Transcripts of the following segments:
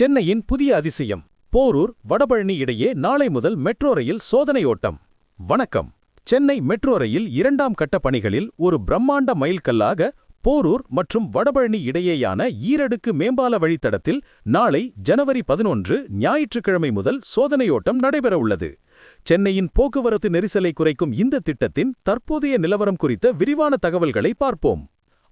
சென்னையின் புதிய அதிசயம் போரூர் வடபழனி இடையே நாளை முதல் மெட்ரோ ரயில் சோதனை ஓட்டம். வணக்கம். சென்னை மெட்ரோ ரயில் 2ஆம் கட்ட பணிகளில் ஒரு பிரம்மாண்ட மைல்கல்லாக போரூர் மற்றும் வடபழனி இடையேயான ஈரடுக்கு மேம்பால வழித்தடத்தில் நாளை ஜனவரி 11 ஞாயிற்றுக்கிழமை முதல் சோதனை ஓட்டம் நடைபெறவுள்ளது. சென்னையின் போக்குவரத்து நெரிசலை குறைக்கும் இந்த திட்டத்தின் தற்போதைய நிலவரம் குறித்த விரிவான தகவல்களை பார்ப்போம்.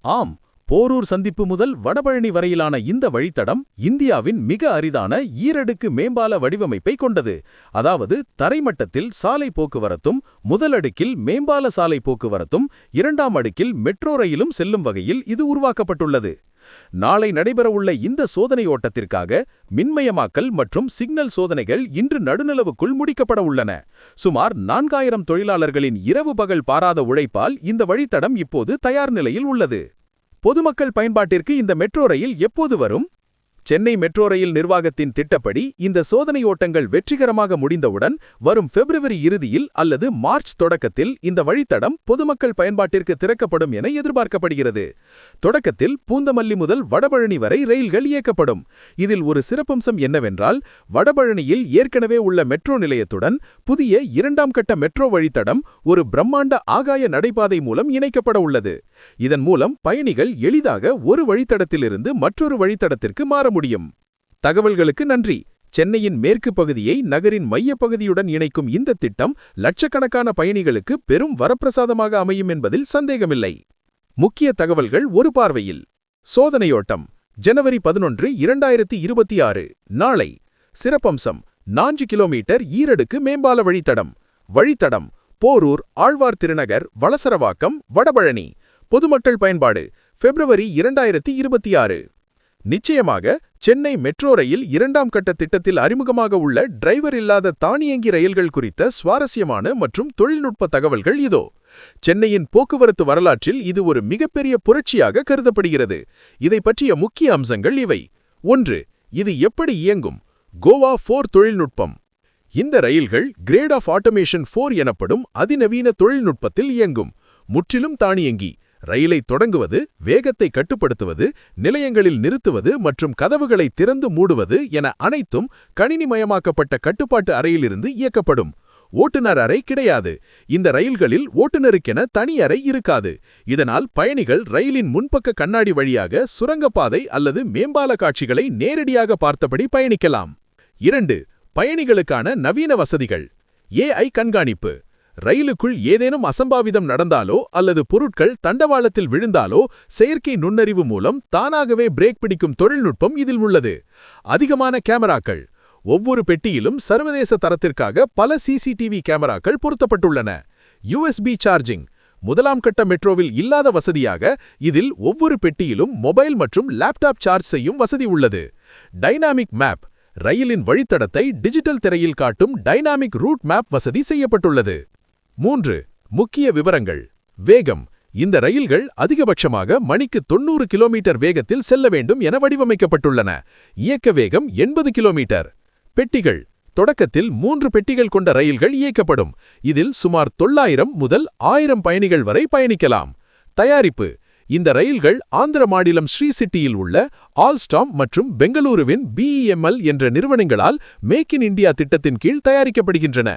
ஆம், போரூர் சந்திப்பு முதல் வடபழனி வரையிலான இந்த வழித்தடம் இந்தியாவின் மிக அரிதான ஈரடுக்கு மேம்பால வடிவமைப்பை கொண்டது. அதாவது தரைமட்டத்தில் சாலை போக்குவரத்தும் முதல் அடுக்கில் மேம்பால சாலை போக்குவரத்தும் 2ஆம் அடுக்கில் மெட்ரோ ரயிலும் செல்லும் வகையில் இது உருவாக்கப்பட்டுள்ளது. நாளை நடைபெறவுள்ள இந்த சோதனை ஓட்டத்திற்காக மின்மயமாக்கல் மற்றும் சிக்னல் சோதனைகள் இன்று நடுநிலவுக்குள் முடிக்கப்பட உள்ளன. சுமார் 4000 தொழிலாளர்களின் இரவு பகல் பாராத உழைப்பால் இந்த வழித்தடம் இப்போது தயார் நிலையில் உள்ளது. பொதுமக்கள் பயன்பாட்டிற்கு இந்த மெட்ரோ ரயில் எப்போது வரும்? சென்னை மெட்ரோ ரயில் நிர்வாகத்தின் திட்டப்படி இந்த சோதனை ஓட்டங்கள் வெற்றிகரமாக முடிந்தவுடன் வரும் பிப்ரவரி இறுதியில் அல்லது மார்ச் தொடக்கத்தில் இந்த வழித்தடம் பொதுமக்கள் பயன்பாட்டிற்கு திறக்கப்படும் என எதிர்பார்க்கப்படுகிறது. தொடக்கத்தில் பூந்தமல்லி முதல் வடபழனி வரை ரயில்கள் இயக்கப்படும். இதில் ஒரு சிறப்பம்சம் என்னவென்றால், வடபழனியில் ஏற்கனவே உள்ள மெட்ரோ நிலையத்துடன் புதிய 2ஆம் கட்ட மெட்ரோ வழித்தடம் ஒரு பிரம்மாண்ட ஆகாய நடைபாதை மூலம் இணைக்கப்பட உள்ளது. இதன் மூலம் பயணிகள் எளிதாக ஒரு வழித்தடத்திலிருந்து மற்றொரு வழித்தடத்திற்கு மாற முடியும். தகவல்களுக்கு நன்றி. சென்னையின் மேற்கு பகுதியை நகரின் மையப்பகுதியுடன் இணைக்கும் இந்த திட்டம் லட்சக்கணக்கான பயணிகளுக்கு பெரும் வரப்பிரசாதமாக அமையும் என்பதில் சந்தேகமில்லை. முக்கிய தகவல்கள் ஒரு பார்வையில். சோதனையோட்டம் ஜனவரி 11, 2026 நாளை. சிறப்பம்சம் 4 கிலோமீட்டர் ஈரடுக்கு மேம்பால வழித்தடம். வழித்தடம் போரூர், ஆழ்வார் திருநகர், வளசரவாக்கம், வடபழனி. பொதுமக்கள் பயன்பாடு பிப்ரவரி 2026. நிச்சயமாக சென்னை மெட்ரோ ரயில் 2ஆம் கட்ட திட்டத்தில் அறிமுகமாக உள்ள டிரைவர் இல்லாத தானியங்கி ரயில்கள் குறித்த சுவாரஸ்யமான மற்றும் தொழில்நுட்ப தகவல்கள் இதோ. சென்னையின் போக்குவரத்து வரலாற்றில் இது ஒரு மிகப்பெரிய புரட்சியாக கருதப்படுகிறது. இதை பற்றிய முக்கிய அம்சங்கள் இவை. 1. இது எப்படி இயங்கும்? கோவா 4 தொழில்நுட்பம். இந்த ரயில்கள் கிரேட் ஆஃப் ஆட்டோமேஷன் 4 எனப்படும் அதிநவீன தொழில்நுட்பத்தில் இயங்கும். முற்றிலும் தானியங்கி. ரயிலை தொடங்குவது, வேகத்தை கட்டுப்படுத்துவது, நிலையங்களில் நிறுத்துவது மற்றும் கதவுகளை திறந்து மூடுவது என அனைத்தும் கணினிமயமாக்கப்பட்ட கட்டுப்பாட்டு அறையிலிருந்து இயக்கப்படும். ஓட்டுநர் அறை கிடையாது. இந்த ரயில்களில் ஓட்டுநருக்கென தனி அறை இருக்காது. இதனால் பயணிகள் ரயிலின் முன்பக்க கண்ணாடி வழியாக சுரங்கப்பாதை அல்லது மேம்பால காட்சிகளை நேரடியாக பார்த்தபடி பயணிக்கலாம். 2. பயணிகளுக்கான நவீன வசதிகள். AI கண்காணிப்பு. ரயிலுக்குள் ஏதேனும் அசம்பாவிதம் நடந்தாலோ அல்லது பொருட்கள் தண்டவாளத்தில் விழுந்தாலோ செயற்கை நுண்ணறிவு மூலம் தானாகவே பிரேக் பிடிக்கும் தொழில்நுட்பம் இதில் உள்ளது. அதிகமான கேமராக்கள். ஒவ்வொரு பெட்டியிலும் சர்வதேச தரத்திற்காக பல CCTV கேமராக்கள் பொருத்தப்பட்டுள்ளன. USB charging. 1ஆம் கட்ட மெட்ரோவில் இல்லாத வசதியாக இதில் ஒவ்வொரு பெட்டியிலும் மொபைல் மற்றும் லேப்டாப் சார்ஜ் செய்யும் வசதி உள்ளது. Dynamic map. ரயிலின் வழித்தடத்தை டிஜிட்டல் திரையில் காட்டும் டைனாமிக் ரூட் மேப் வசதி செய்யப்பட்டுள்ளது. 3. முக்கிய விவரங்கள். வேகம். இந்த ரயில்கள் அதிகபட்சமாக மணிக்கு 90 கிலோமீட்டர் வேகத்தில் செல்ல வேண்டும் என வடிவமைக்கப்பட்டுள்ளன. இயக்க வேகம் 80 கிலோமீட்டர். பெட்டிகள். தொடக்கத்தில் 3 பெட்டிகள் கொண்ட ரயில்கள் இயக்கப்படும். இதில் சுமார் 900 முதல் 1000 பயணிகள் வரை பயணிக்கலாம். தயாரிப்பு. இந்த ரயில்கள் ஆந்திர மாநிலம் ஸ்ரீ சிட்டியில் உள்ள ஆல்ஸ்டாம் மற்றும் பெங்களூருவின் BEML என்ற நிறுவனங்களால் மேக் இன் இந்தியா திட்டத்தின் கீழ் தயாரிக்கப்படுகின்றன.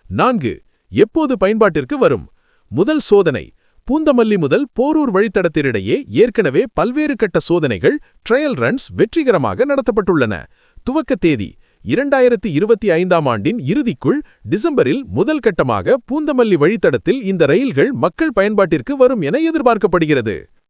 4. எப்போது பயன்பாட்டிற்கு வரும்? முதல் சோதனை பூந்தமல்லி முதல் போரூர் வழித்தடத்தினிடையே ஏற்கனவே பல்வேறு கட்ட சோதனைகள் ட்ரையல் ரன்ஸ் வெற்றிகரமாக நடத்தப்பட்டுள்ளன. துவக்க தேதி 2025ஆம் ஆண்டின் இறுதிக்குள் டிசம்பரில் முதல் கட்டமாக பூந்தமல்லி வழித்தடத்தில் இந்த ரயில்கள் மக்கள் பயன்பாட்டிற்கு வரும் என எதிர்பார்க்கப்படுகிறது.